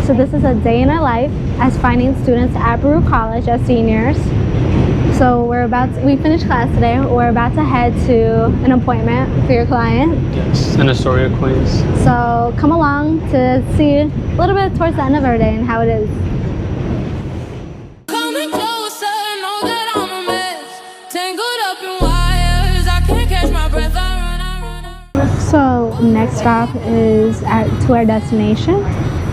So this is a day in our life as finance students at Brew College as seniors. So we finished class today. We're about to head to an appointment for your client. Yes, in Astoria, Queens. So come along to see a little bit towards the end of our day and how it is. So next stop is to our destination,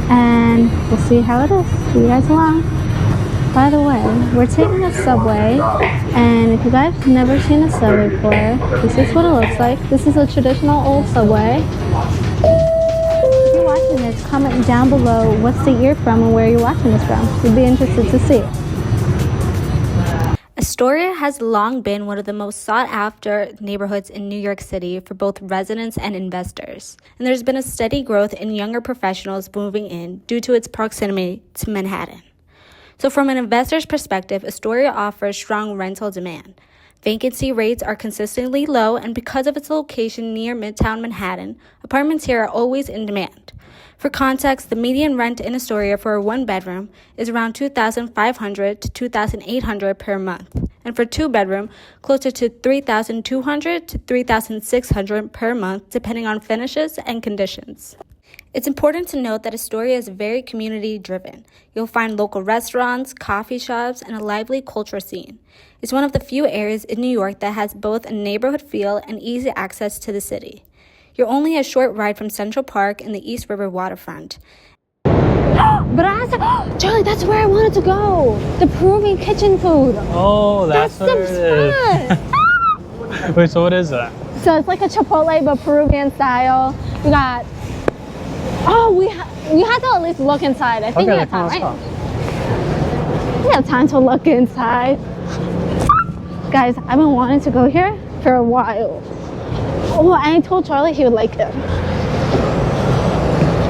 and we'll see how it is. See you guys along. By the way, we're taking a subway, and if you guys have never seen a subway before, this is what it looks like. This is a traditional old subway. If you're watching this, comment down below what state you're from and where you're watching this from. We'd be interested to see. Astoria has long been one of the most sought-after neighborhoods in New York City for both residents and investors. And there's been a steady growth in younger professionals moving in due to its proximity to Manhattan. So from an investor's perspective, Astoria offers strong rental demand. Vacancy rates are consistently low, and because of its location near Midtown Manhattan, apartments here are always in demand. For context, the median rent in Astoria for a one-bedroom is around $2,500 to $2,800 per month, and for two-bedroom, closer to $3,200 to $3,600 per month, depending on finishes and conditions. It's important to note that Astoria is very community-driven. You'll find local restaurants, coffee shops, and a lively culture scene. It's one of the few areas in New York that has both a neighborhood feel and easy access to the city. You're only a short ride from Central Park and the East River waterfront. Charlie, that's where I wanted to go. The Peruvian kitchen food. Oh, that's the what it is. Wait, so what is that? So it's like a Chipotle, but Peruvian style. We got... Oh, we had to at least look inside. I think we have time, right? We have time to look inside. Guys, I've been wanting to go here for a while. Oh, and I told Charlie he would like it.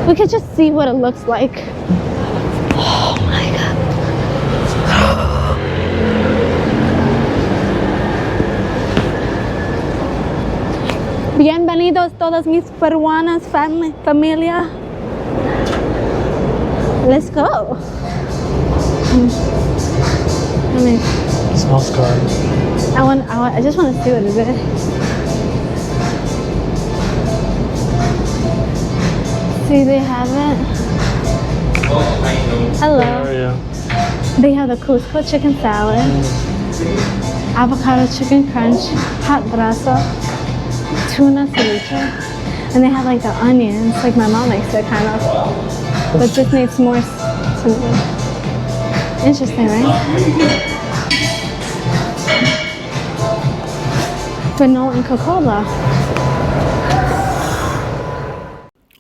We could just see what it looks like. Oh my god. Bienvenidos todas mis peruanas familia. Let's go. It smells good. I just want to see what it is. See, they have it. Hello. How are you? They have the Cusco chicken salad, avocado chicken crunch, hot brazo, tuna ceviche, and they have like the onions, like my mom likes it kind of, but just needs more cinnamon. Interesting, right? But no Coca-Cola.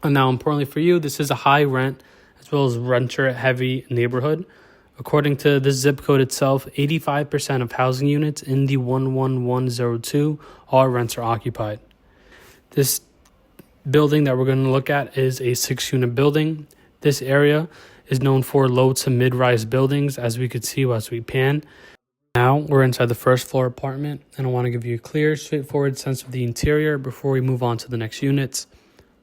And now, importantly for you, this is a high rent as well as renter-heavy neighborhood. According to this zip code itself, 85% of housing units in the 11102 are rents are occupied. This building that we're going to look at is a 6-unit building. This area is known for low to mid-rise buildings, as we could see as we pan. Now we're inside the first floor apartment, and I want to give you a clear, straightforward sense of the interior before we move on to the next units.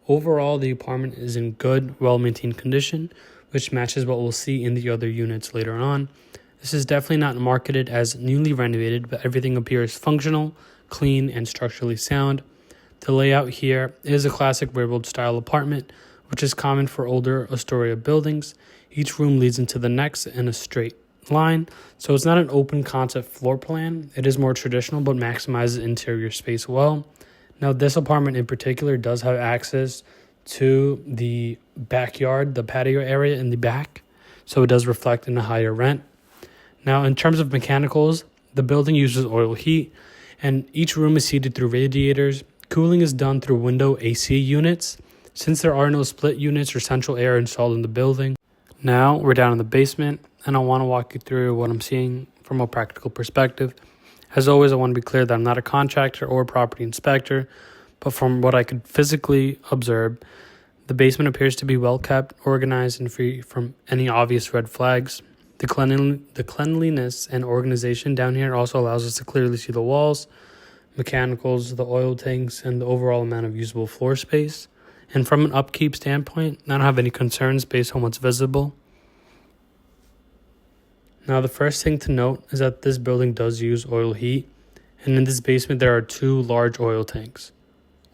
Overall, the apartment is in good, well-maintained condition, which matches what we'll see in the other units later on. This is definitely not marketed as newly renovated, but everything appears functional, clean, and structurally sound. The layout here is a classic railroad style apartment, which is common for older Astoria buildings. Each room leads into the next in a straight line, so it's not an open concept floor plan. It is more traditional, but maximizes interior space well. Now, this apartment in particular does have access to the backyard, the patio area in the back, so it does reflect in a higher rent. Now, in terms of mechanicals, the building uses oil heat, and each room is heated through radiators. Cooling is done through window AC units, since there are no split units or central air installed in the building. Now, we're down in the basement, and I want to walk you through what I'm seeing from a practical perspective. As always, I want to be clear that I'm not a contractor or property inspector, but from what I could physically observe, the basement appears to be well kept, organized, and free from any obvious red flags. The cleanliness and organization down here also allows us to clearly see the walls, mechanicals, the oil tanks, and the overall amount of usable floor space. And from an upkeep standpoint, I don't have any concerns based on what's visible. Now, the first thing to note is that this building does use oil heat, and in this basement there are 2 large oil tanks.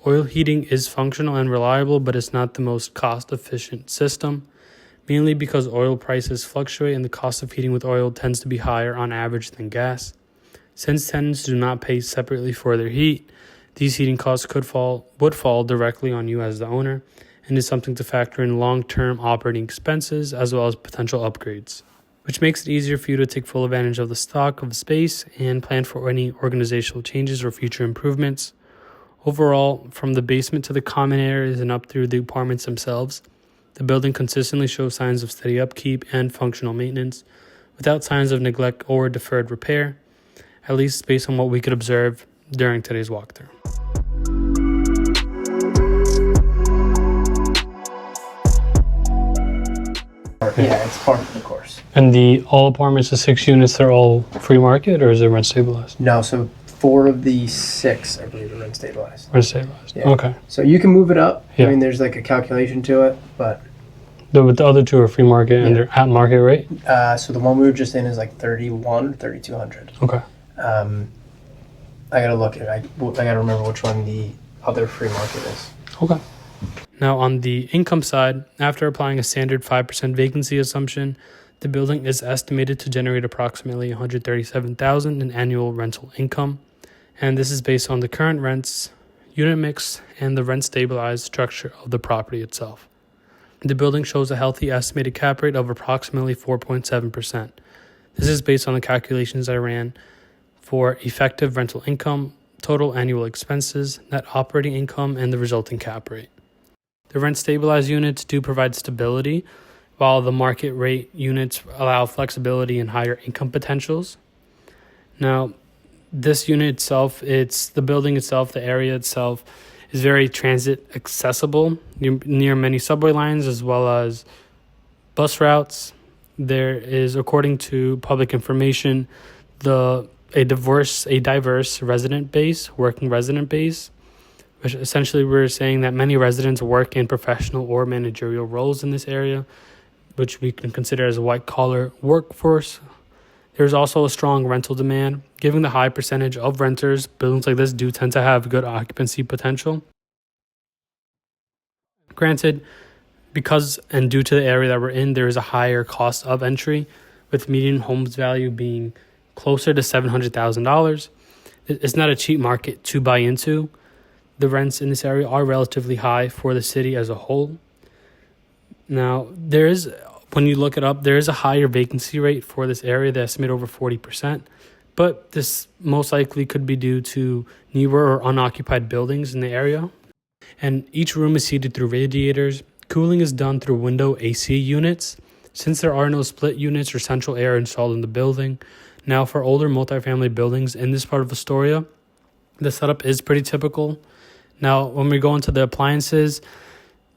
Oil heating is functional and reliable, but it's not the most cost-efficient system, mainly because oil prices fluctuate and the cost of heating with oil tends to be higher on average than gas. Since tenants do not pay separately for their heat, these heating costs would fall directly on you as the owner, and is something to factor in long-term operating expenses as well as potential upgrades, which makes it easier for you to take full advantage of the stock of the space and plan for any organizational changes or future improvements. Overall, from the basement to the common areas and up through the apartments themselves, the building consistently shows signs of steady upkeep and functional maintenance, without signs of neglect or deferred repair, at least based on what we could observe during today's walkthrough. Yeah, it's part of the course. And all apartments, the 6 units, they're all free market, or is it rent stabilized? No, so 4 of the 6, I believe, are rent stabilized. Rent stabilized. Yeah. Okay. So you can move it up. Yeah. I mean, there's like a calculation to it, but But the other 2 are free market and they're at market rate? so the one we were just in is like 3,200. Okay. I gotta look at it. I gotta remember which one the other free market is. Okay. Now, on the income side, after applying a standard 5% vacancy assumption, the building is estimated to generate approximately $137,000 in annual rental income, and this is based on the current rents, unit mix, and the rent stabilized structure of the property itself. The building shows a healthy estimated cap rate of approximately 4.7%. This is based on the calculations I ran for effective rental income, total annual expenses, net operating income, and the resulting cap rate. The rent stabilized units do provide stability, while the market rate units allow flexibility and higher income potentials. Now, this unit itself, the building itself, the area itself, is very transit accessible near many subway lines as well as bus routes. There is, according to public information, a diverse resident base, working resident base, which essentially we're saying that many residents work in professional or managerial roles in this area, which we can consider as a white-collar workforce. There's also a strong rental demand. Given the high percentage of renters, buildings like this do tend to have good occupancy potential. Granted, because and due to the area that we're in, there is a higher cost of entry, with median homes value being closer to $700,000. It's not a cheap market to buy into. The rents in this area are relatively high for the city as a whole. Now, when you look it up, there is a higher vacancy rate for this area. They estimate over 40%, but this most likely could be due to newer or unoccupied buildings in the area. And each room is heated through radiators. Cooling is done through window AC units, since there are no split units or central air installed in the building. Now, for older multifamily buildings in this part of Astoria, the setup is pretty typical. Now, when we go into the appliances,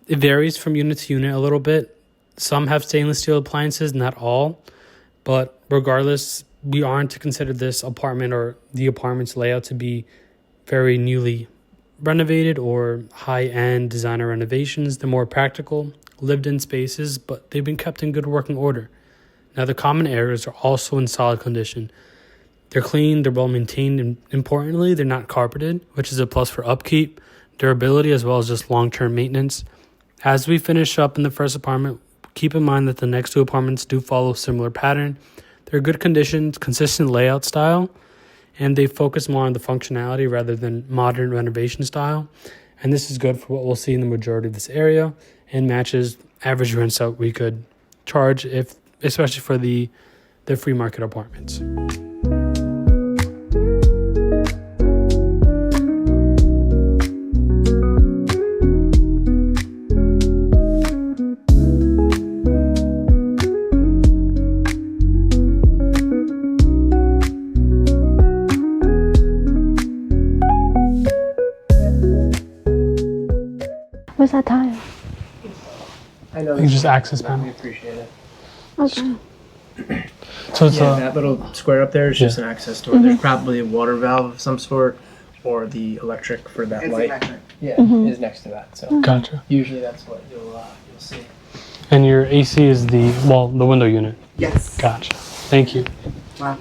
it varies from unit to unit a little bit. Some have stainless steel appliances, not all. But regardless, we aren't to consider this apartment or the apartment's layout to be very newly renovated or high-end designer renovations. They're more practical, lived-in spaces, but they've been kept in good working order. Now, the common areas are also in solid condition. They're clean, they're well maintained, and importantly, they're not carpeted, which is a plus for upkeep, durability, as well as just long-term maintenance. As we finish up in the first apartment, keep in mind that the next 2 apartments do follow a similar pattern. They're good conditions, consistent layout style, and they focus more on the functionality rather than modern renovation style. And this is good for what we'll see in the majority of this area and matches average rents that we could charge, especially for the free market apartments. What's that tile? I know. You just access panel. We appreciate it. Okay. So it's That little square up there is just an access door. There's probably a water valve of some sort or the electric for that light. is next to that. So Gotcha. usually that's what you'll see. And your AC is the window unit. Yes. Gotcha. Thank you. Wow.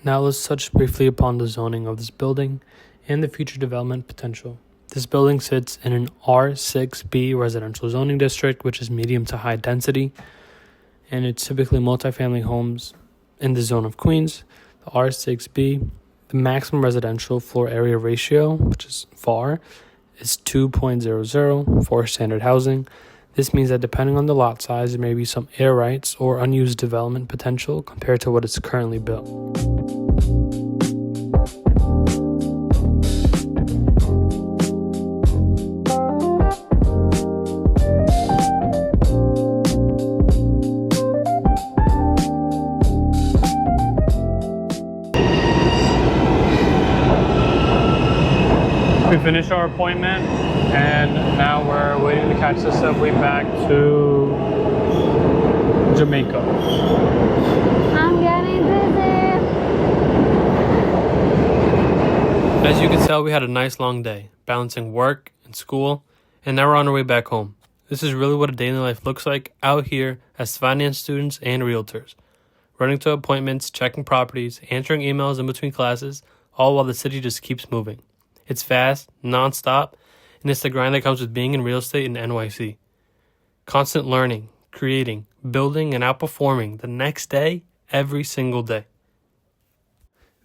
Now let's touch briefly upon the zoning of this building and the future development potential. This building sits in an R6B residential zoning district, which is medium to high density, and it's typically multifamily homes in the zone of Queens. The R6B, the maximum residential floor area ratio, which is FAR, is 2.00 for standard housing. This means that depending on the lot size, there may be some air rights or unused development potential compared to what is currently built. We finished our appointment and now we're waiting to catch the subway back to Jamaica. I'm getting dizzy. As you can tell, we had a nice long day, balancing work and school, and now we're on our way back home. This is really what a day in the life looks like out here as finance students and realtors. Running to appointments, checking properties, answering emails in between classes, all while the city just keeps moving. It's fast, non-stop, and it's the grind that comes with being in real estate in NYC. Constant learning, creating, building, and outperforming the next day, every single day.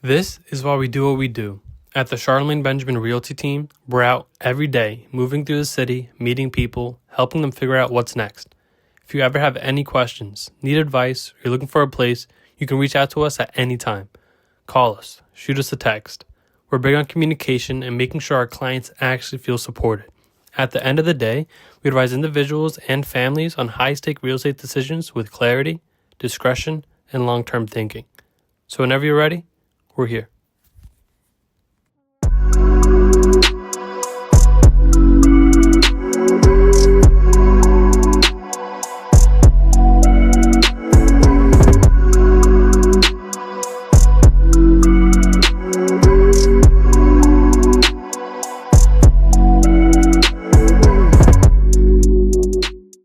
This is why we do what we do. At the Charlemagne Benjamin Realty team, we're out every day, moving through the city, meeting people, helping them figure out what's next. If you ever have any questions, need advice, or you're looking for a place, you can reach out to us at any time. Call us, shoot us a text. We're big on communication and making sure our clients actually feel supported. At the end of the day, we advise individuals and families on high-stake real estate decisions with clarity, discretion, and long-term thinking. So whenever you're ready, we're here.